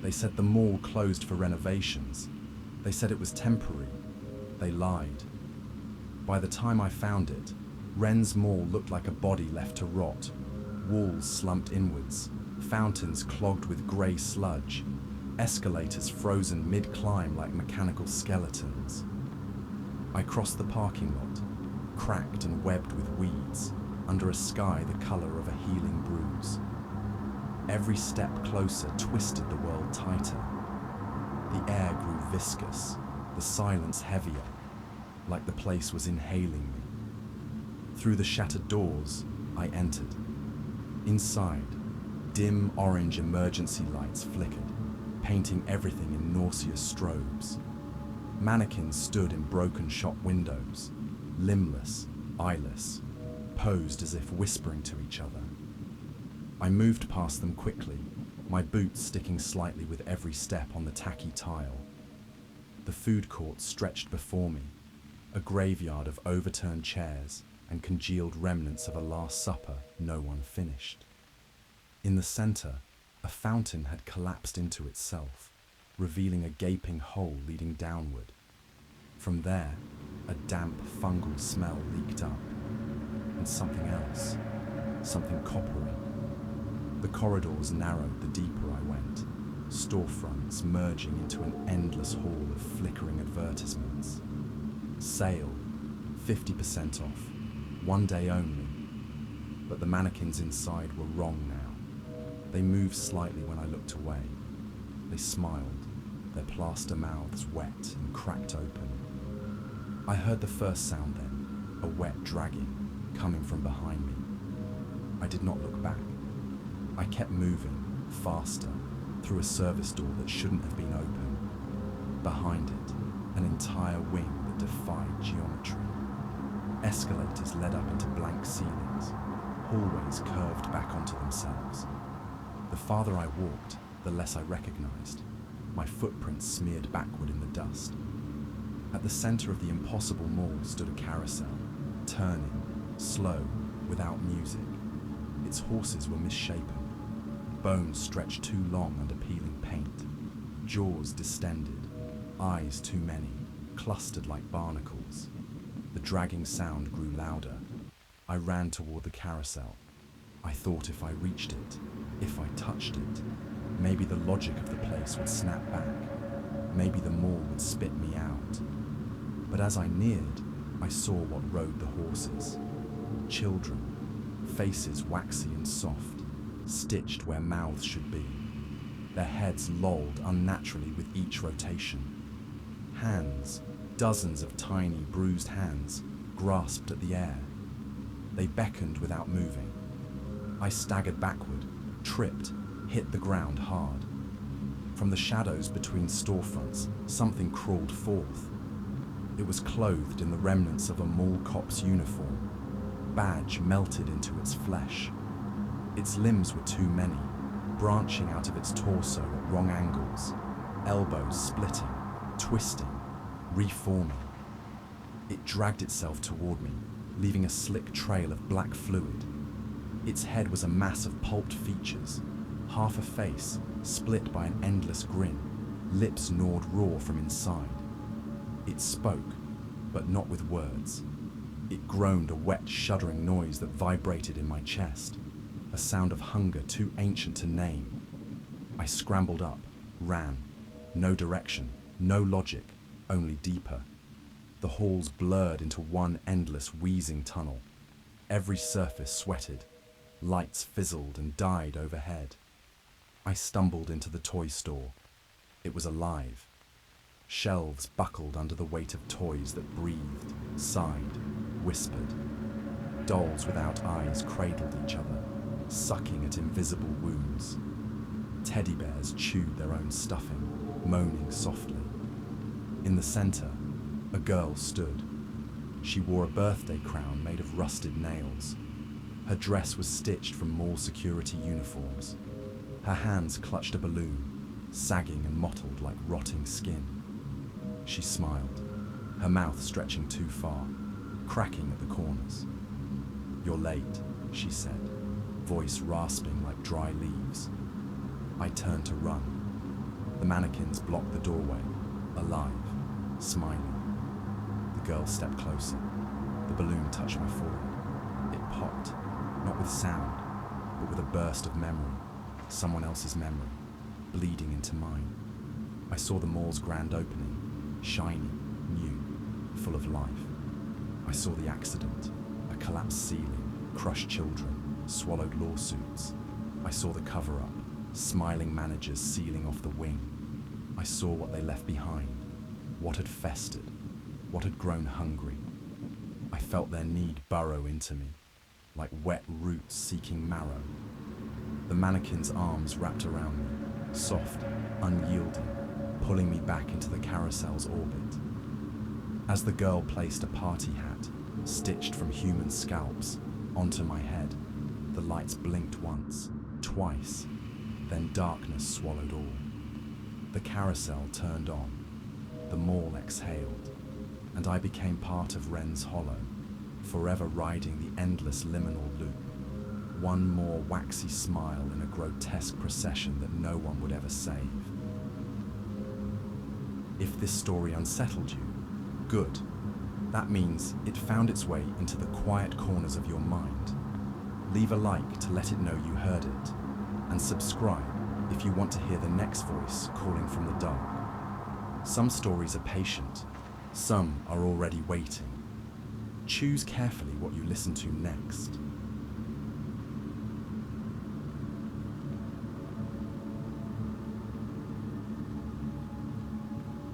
They said the mall closed for renovations. They said it was temporary. They lied. By the time I found it, Wren's mall looked like a body left to rot. Walls slumped inwards, fountains clogged with grey sludge, escalators frozen mid-climb like mechanical skeletons. I crossed the parking lot, cracked and webbed with weeds, under a sky the colour of a healing bruise. Every step closer twisted the world tighter. The air grew viscous, the silence heavier, like the place was inhaling me. Through the shattered doors, I entered. Inside, dim orange emergency lights flickered, painting everything in nauseous strobes. Mannequins stood in broken shop windows, limbless, eyeless, posed as if whispering to each other. I moved past them quickly, my boots sticking slightly with every step on the tacky tile. The food court stretched before me, a graveyard of overturned chairs and congealed remnants of a Last Supper no one finished. In the centre, a fountain had collapsed into itself, revealing a gaping hole leading downward. From there, a damp fungal smell leaked up, and something else, something coppery. The corridors narrowed the deeper I went, storefronts merging into an endless hall of flickering advertisements. Sale, 50% off, one day only. But the mannequins inside were wrong now. They moved slightly when I looked away. They smiled, their plaster mouths wet and cracked open. I heard the first sound then, a wet dragging, coming from behind me. I did not look back. I kept moving, faster, through a service door that shouldn't have been open. Behind it, an entire wing that defied geometry. Escalators led up into blank ceilings. Hallways curved back onto themselves. The farther I walked, the less I recognized. My footprints smeared backward in the dust. At the center of the impossible mall stood a carousel, turning, slow, without music. Its horses were misshapen. Bones stretched too long under peeling paint. Jaws distended. Eyes too many, clustered like barnacles. The dragging sound grew louder. I ran toward the carousel. I thought if I reached it, if I touched it, maybe the logic of the place would snap back. Maybe the mall would spit me out. But as I neared, I saw what rode the horses. Children, faces waxy and soft, stitched where mouths should be. Their heads lolled unnaturally with each rotation. Hands, dozens of tiny bruised hands, grasped at the air. They beckoned without moving. I staggered backward, tripped, hit the ground hard. From the shadows between storefronts, something crawled forth. It was clothed in the remnants of a mall cop's uniform. Badge melted into its flesh. Its limbs were too many, branching out of its torso at wrong angles, elbows splitting, twisting, reforming. It dragged itself toward me, leaving a slick trail of black fluid. Its head was a mass of pulped features, half a face split by an endless grin, lips gnawed raw from inside. It spoke, but not with words. It groaned a wet, shuddering noise that vibrated in my chest, a sound of hunger too ancient to name. I scrambled up, ran. No direction, no logic, only deeper. The halls blurred into one endless wheezing tunnel. Every surface sweated. Lights fizzled and died overhead. I stumbled into the toy store. It was alive. Shelves buckled under the weight of toys that breathed, sighed, whispered. Dolls without eyes cradled each other, sucking at invisible wounds. Teddy bears chewed their own stuffing, moaning softly. In the center, a girl stood. She wore a birthday crown made of rusted nails. Her dress was stitched from mall security uniforms. Her hands clutched a balloon, sagging and mottled like rotting skin. She smiled, her mouth stretching too far, cracking at the corners. "You're late," she said, voice rasping like dry leaves. I turned to run. The mannequins blocked the doorway, alive, smiling. The girl stepped closer. The balloon touched my forehead. It popped, not with sound, but with a burst of memory, someone else's memory, bleeding into mine. I saw the mall's grand opening, shiny, new, full of life. I saw the accident, a collapsed ceiling, crushed children, swallowed lawsuits. I saw the cover-up, smiling managers sealing off the wing. I saw what they left behind, what had festered, what had grown hungry. I felt their need burrow into me, like wet roots seeking marrow. The mannequin's arms wrapped around me, soft, unyielding, pulling me back into the carousel's orbit. As the girl placed a party hat, stitched from human scalps, onto my head, the lights blinked once, twice, then darkness swallowed all. The carousel turned on, the mall exhaled, and I became part of Wren's hollow, forever riding the endless liminal loop. One more waxy smile in a grotesque procession that no one would ever save. If this story unsettled you, good. That means it found its way into the quiet corners of your mind. Leave a like to let it know you heard it, and subscribe if you want to hear the next voice calling from the dark. Some stories are patient, some are already waiting. Choose carefully what you listen to next.